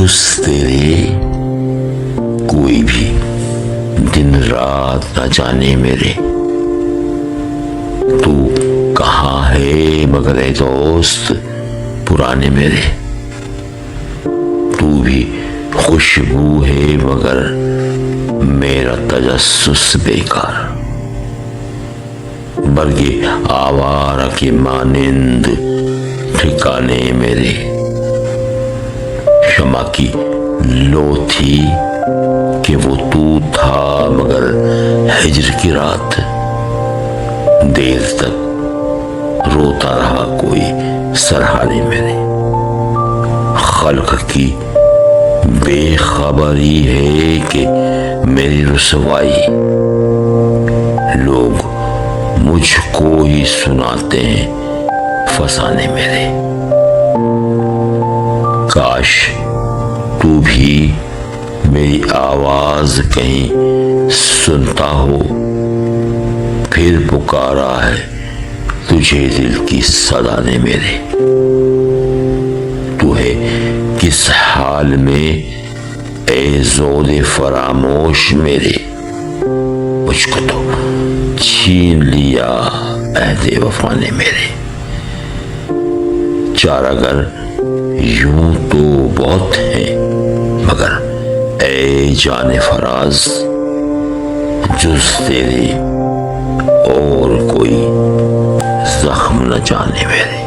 जुस तेरे कोई भी दिन रात न जाने मेरे। तू कहाँ है मगर ए दोस्त पुराने मेरे। तू भी खुशबू है मगर मेरा तजस्सुस बेकार। बरगे आवारा के मानिंद ठिकाने मेरे। क्षमा की लो थी कि वो तू था मगर हिज्र की रात। देर तक रोता रहा कोई सरहाने मेरे। खल्क की बेखबरी है कि मेरी रुसवाई लोग मुझको ही सुनाते हैं फसाने मेरे। काश तू भी मेरी आवाज कहीं सुनता हो। फिर पुकारा है तुझे दिल की सदा ने मेरे। तू है किस हाल में ए ज़ोदे फरामोश मेरे। मुझको तो छीन लिया अहदे वफा ने मेरे। चारागर यूं तो बहुत हैं मगर ए जाने फराज जुज तेरे और कोई जख्म न जाने मेरे।